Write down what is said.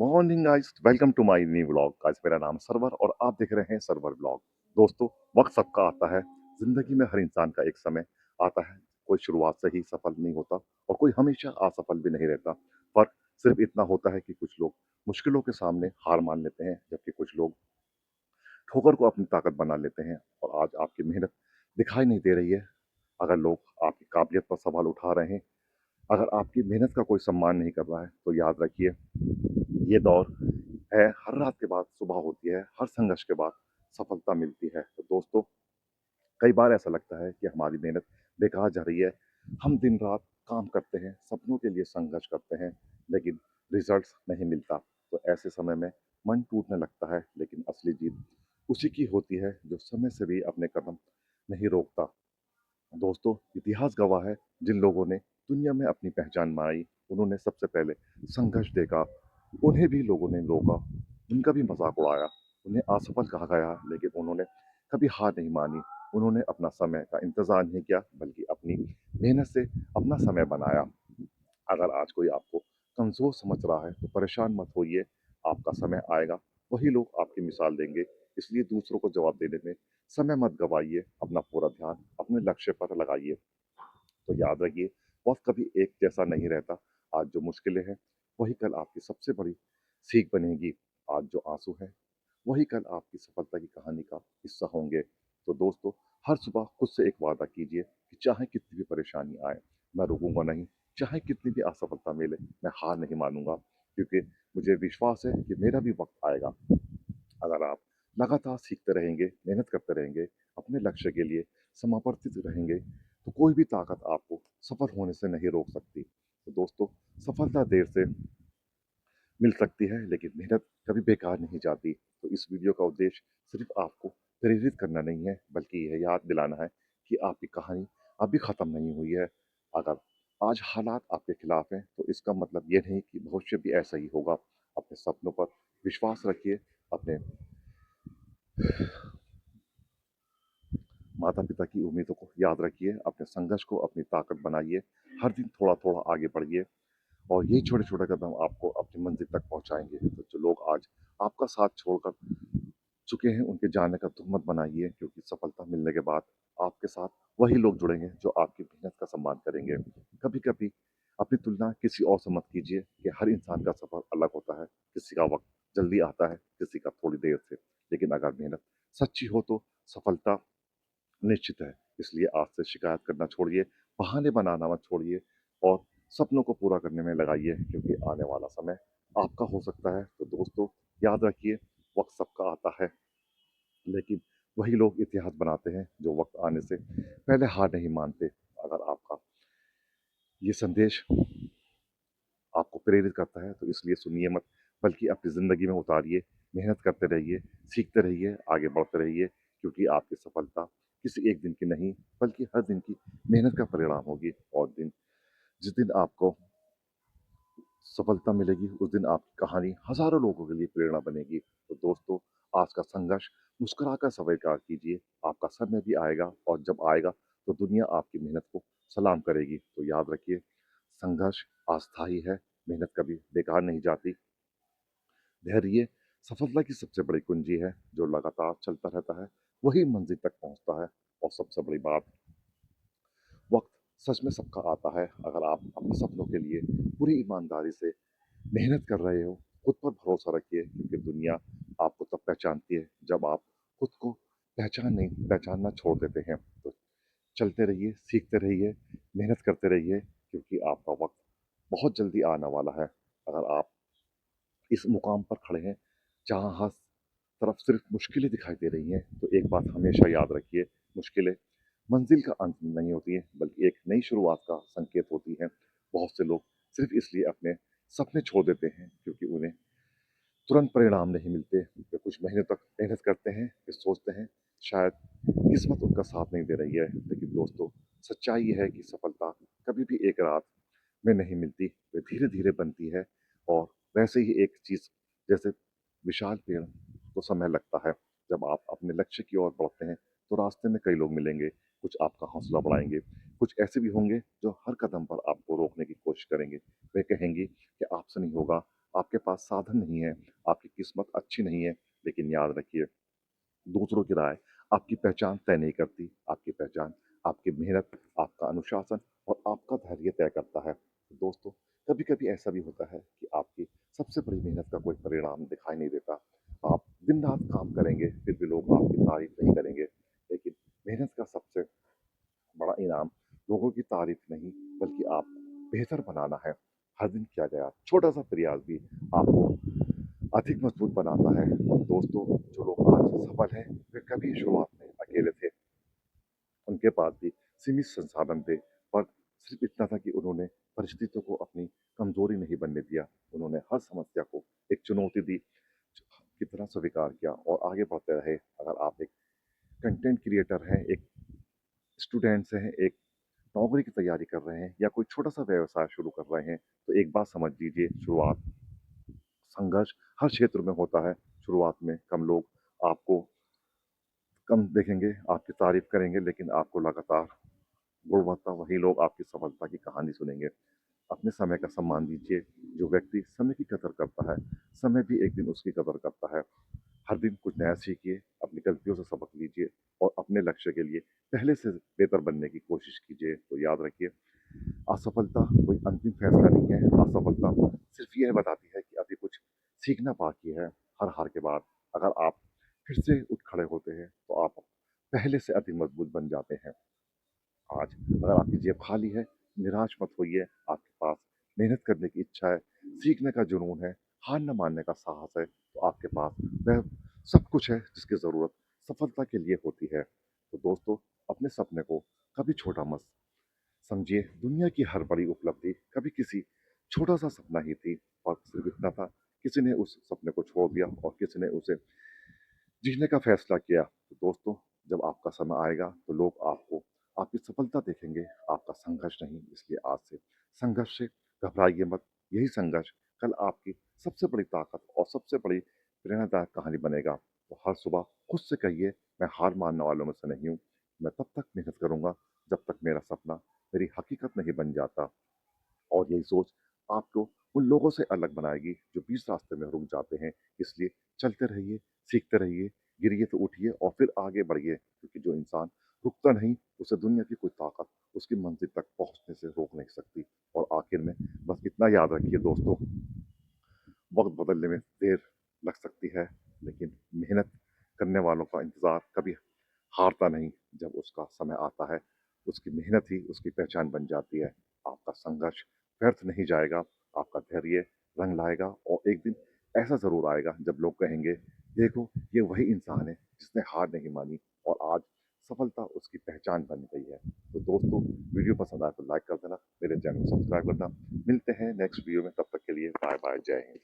Morning guys, welcome to my new vlog. Guys, मेरा नाम server और आप देख रहे हैं सरवर व्लॉग। दोस्तों, वक्त सबका आता है। जिंदगी में हर इंसान का एक समय आता है। कोई शुरुआत से ही सफल नहीं होता और कोई हमेशा असफल भी नहीं रहता। फर्क सिर्फ इतना होता है कि कुछ लोग मुश्किलों के सामने हार मान लेते हैं, जबकि कुछ लोग ठोकर को अपनी ताकत बना लेते हैं। और आज आपकी मेहनत दिखाई नहीं दे रही है। अगर लोग आपकी काबिलियत पर सवाल उठा रहे हैं, अगर आपकी मेहनत का कोई सम्मान नहीं कर रहा है, तो याद रखिए, ये दौर है। हर रात के बाद सुबह होती है, हर संघर्ष के बाद सफलता मिलती है। तो दोस्तों, कई बार ऐसा लगता है कि हमारी मेहनत बेकार जा रही है। हम दिन रात काम करते हैं, सपनों के लिए संघर्ष करते हैं, लेकिन रिजल्ट्स नहीं मिलता। तो ऐसे समय में मन टूटने लगता है, लेकिन असली जीत उसी की होती है जो समय से भी अपने कदम नहीं रोकता। दोस्तों, इतिहास गवाह है, जिन लोगों ने दुनिया में अपनी पहचान बनाई, उन्होंने सबसे पहले संघर्ष देखा। उन्हें भी लोगों ने रोका, उनका भी मजाक उड़ाया, उन्हें असफल कहा गया, लेकिन उन्होंने कभी हार नहीं मानी। उन्होंने अपना समय का इंतजार नहीं किया, बल्कि अपनी मेहनत से अपना समय बनाया। अगर आज कोई आपको कमजोर समझ रहा है, तो परेशान मत होइए। आपका समय आएगा, वही लोग आपकी मिसाल देंगे। इसलिए दूसरों को जवाब देने में समय मत गवाइए। अपना पूरा ध्यान अपने लक्ष्य पर लगाइए। तो याद रखिए, वक्त कभी एक जैसा नहीं रहता। आज जो मुश्किलें हैं, वही कल आपकी सबसे बड़ी सीख बनेगी। आज जो आंसू है, वही कल आपकी सफलता की कहानी का हिस्सा होंगे। तो दोस्तों, हर सुबह खुद से एक वादा कीजिए कि चाहे कितनी भी परेशानी आए, मैं रुकूंगा नहीं। चाहे कितनी भी असफलता मिले, मैं हार नहीं मानूंगा, क्योंकि मुझे विश्वास है कि मेरा भी वक्त आएगा। अगर आप लगातार सीखते रहेंगे, मेहनत करते रहेंगे, अपने लक्ष्य के लिए समर्पित रहेंगे, तो कोई भी ताकत आपको सफल होने से नहीं रोक सकती। तो दोस्तों, सफलता देर से मिल सकती है, लेकिन मेहनत कभी बेकार नहीं जाती। तो इस वीडियो का उद्देश्य सिर्फ आपको प्रेरित करना नहीं है, बल्कि यह याद दिलाना है कि आपकी कहानी अभी खत्म नहीं हुई है। अगर आज हालात आपके खिलाफ हैं, तो इसका मतलब ये नहीं कि भविष्य भी ऐसा ही होगा। अपने सपनों पर विश्वास रखिए, अपने माता पिता की उम्मीदों को याद रखिए, अपने संघर्ष को अपनी ताकत बनाइए। हर दिन थोड़ा थोड़ा आगे बढ़िए, और यही छोटे छोटे कदम आपको अपनी मंजिल तक पहुंचाएंगे। तो जो लोग आज आपका साथ छोड़कर चुके हैं, उनके जाने का दुख मत बनाइए, क्योंकि सफलता मिलने के बाद आपके साथ वही लोग जुड़ेंगे जो आपकी मेहनत का सम्मान करेंगे। कभी कभी अपनी तुलना किसी और से मत कीजिए, कि हर इंसान का सफर अलग होता है। किसी का वक्त जल्दी आता है, किसी का थोड़ी देर से। लेकिन अगर मेहनत सच्ची हो, तो सफलता निश्चित है। इसलिए आज से शिकायत करना छोड़िए, बहाने बनाना मत छोड़िए, और सपनों को पूरा करने में लगाइए, क्योंकि आने वाला समय आपका हो सकता है। तो दोस्तों, याद रखिए, वक्त सबका आता है, लेकिन वही लोग इतिहास बनाते हैं जो वक्त आने से पहले हार नहीं मानते। अगर आपका ये संदेश आपको प्रेरित करता है, तो इसलिए सुनिए मत, बल्कि अपनी ज़िंदगी में उतारिए। मेहनत करते रहिए, सीखते रहिए, आगे बढ़ते रहिए, क्योंकि आपकी सफलता किसी एक दिन की नहीं, बल्कि हर दिन की मेहनत का परिणाम होगी। और जिस दिन आपको सफलता मिलेगी, उस दिन आपकी कहानी हज़ारों लोगों के लिए प्रेरणा बनेगी। तो दोस्तों, आज का संघर्ष मुस्कुराकर स्वीकार कीजिए। आपका समय भी आएगा, और जब आएगा, तो दुनिया आपकी मेहनत को सलाम करेगी। तो याद रखिए, संघर्ष अस्थायी है, मेहनत कभी बेकार नहीं जाती। धैर्य सफलता की सबसे बड़ी कुंजी है। जो लगातार चलता रहता है, वही मंजिल तक पहुंचता है। और सबसे बड़ी बात, वक्त सच में सबका आता है। अगर आप अपने सपनों के लिए पूरी ईमानदारी से मेहनत कर रहे हो, खुद पर भरोसा रखिए, क्योंकि दुनिया आपको तब पहचानती है जब आप खुद को पहचानना छोड़ देते हैं। तो चलते रहिए, सीखते रहिए, मेहनत करते रहिए, क्योंकि आपका वक्त बहुत जल्दी आने वाला है। अगर आप इस मुकाम पर खड़े हैं, जहाँ हर तरफ सिर्फ मुश्किलें दिखाई दे रही हैं, तो एक बात हमेशा याद रखिए, मुश्किलें मंजिल का अंत नहीं होती है, बल्कि एक नई शुरुआत का संकेत होती है। बहुत से लोग सिर्फ इसलिए अपने सपने छोड़ देते हैं, क्योंकि उन्हें तुरंत परिणाम नहीं मिलते। वे कुछ महीने तक मेहनत करते हैं, वे सोचते हैं शायद किस्मत उनका साथ नहीं दे रही है। लेकिन दोस्तों, सच्चाई ये है कि सफलता कभी भी एक रात में नहीं मिलती, वे धीरे धीरे बनती है। और वैसे ही एक चीज, जैसे विशाल पेड़ को समय लगता है, जब आप अपने लक्ष्य की ओर बढ़ते हैं, तो रास्ते में कई लोग मिलेंगे। कुछ आपका हौसला बढ़ाएंगे, कुछ ऐसे भी होंगे जो हर कदम पर आपको रोकने की कोशिश करेंगे। वे कहेंगे कि आपसे नहीं होगा, आपके पास साधन नहीं है, आपकी किस्मत अच्छी नहीं है, लेकिन याद रखिए, दूसरों की राय आपकी पहचान तय नहीं करती। आपकी पहचान आपकी मेहनत, आपका अनुशासन और आपका धैर्य तय करता है। तो दोस्तों, कभी-कभी ऐसा भी होता है कि आपकी सबसे बड़ी मेहनत का कोई परिणाम दिखाई नहीं देता। आप दिन-रात काम करेंगे, फिर भी लोग आपकी तारीफ नहीं करेंगे। लेकिन मेहनत का सबसे बड़ा इनाम लोगों की तारीफ नहीं, बल्कि आप बेहतर बनाना है। हर दिन किया गया छोटा-सा प्रयास भी आपको अधिक मजबूत बनाता है। और दोस्तों, जो लोग आज सफल हैं, वे कभी शुरुआत में अकेले थे। उनके पास भी सीमित संसाधन थे, पर सिर्फ इतना था कि उन्होंने परिस्थितियों को अपनी कमजोरी नहीं बनने दिया। उन्होंने हर समस्या को एक चुनौती दी, की तरह स्वीकार किया और आगे बढ़ते रहे। अगर आप एक कंटेंट क्रिएटर हैं, एक स्टूडेंट्स हैं, एक नौकरी की तैयारी कर रहे हैं या कोई छोटा-सा व्यवसाय शुरू कर रहे हैं, तो एक बात समझ लीजिए, शुरुआत संघर्ष हर क्षेत्र में होता है। शुरुआत में कम लोग आपको कम देखेंगे, आपकी तारीफ करेंगे, लेकिन आपको लगातार गुणवत्ता वही लोग आपकी सफलता की कहानी सुनेंगे। अपने समय का सम्मान दीजिए। जो व्यक्ति समय की कदर करता है, समय भी एक दिन उसकी कदर करता है। हर दिन कुछ नया सीखिए, अपनी गलतियों से सबक लीजिए और अपने लक्ष्य के लिए पहले से बेहतर बनने की कोशिश कीजिए। तो याद रखिए, असफलता कोई अंतिम फैसला नहीं है। असफलता सिर्फ यह बताती है कि अभी कुछ सीखना बाकी है। हर हार के बाद अगर आप फिर से उठ खड़े होते हैं, तो आप पहले से अधिक मजबूत बन जाते हैं। आज अगर आपकी जेब खाली है, निराश मत होइए। आपके पास मेहनत करने की इच्छा है, सीखने का जुनून है, हार न मानने का साहस है, तो आपके पास वह सब कुछ है जिसकी ज़रूरत सफलता के लिए होती है। तो दोस्तों, अपने सपने को कभी छोटा मत समझिए। दुनिया की हर बड़ी उपलब्धि कभी किसी छोटा-सा सपना ही थी। और सिर्फ इतना था, किसी ने उस सपने को छोड़ दिया और किसी ने उसे जीने का फैसला किया। तो दोस्तों, जब आपका समय आएगा, तो लोग आपको आपकी सफलता देखेंगे, आपका संघर्ष नहीं। इसलिए आज से संघर्ष से घबराइए मत। यही संघर्ष कल आपकी सबसे बड़ी ताकत और सबसे बड़ी प्रेरणादायक कहानी बनेगा। तो हर सुबह खुद से कहिए, मैं हार मानने वालों में से नहीं हूँ। मैं तब तक मेहनत करूंगा जब तक मेरा सपना मेरी हकीकत नहीं बन जाता। और यही सोच आपको उन लोगों से अलग बनाएगी जो बीच रास्ते में रुक जाते हैं। इसलिए चलते रहिए, सीखते रहिए, गिरिए तो उठिए और फिर आगे बढ़िए, क्योंकि जो इंसान रुकता नहीं, उसे दुनिया की कोई ताकत उसकी मंजिल तक पहुंचने से रोक नहीं सकती। और आखिर में बस इतना याद रखिए दोस्तों, वक्त बदलने में देर लग सकती है, लेकिन मेहनत करने वालों का इंतजार कभी हारता नहीं। जब उसका समय आता है, उसकी मेहनत ही उसकी पहचान बन जाती है। आपका संघर्ष व्यर्थ नहीं जाएगा, आपका धैर्य रंग लाएगा और एक दिन ऐसा ज़रूर आएगा जब लोग कहेंगे, देखो, ये वही इंसान है जिसने हार नहीं मानी और आज सफलता उसकी पहचान बन गई है। तो दोस्तों, वीडियो पसंद आए तो लाइक कर देना, मेरे चैनल को सब्सक्राइब करना। मिलते हैं नेक्स्ट वीडियो में, तब तक के लिए बाय बाय, जय हिंद।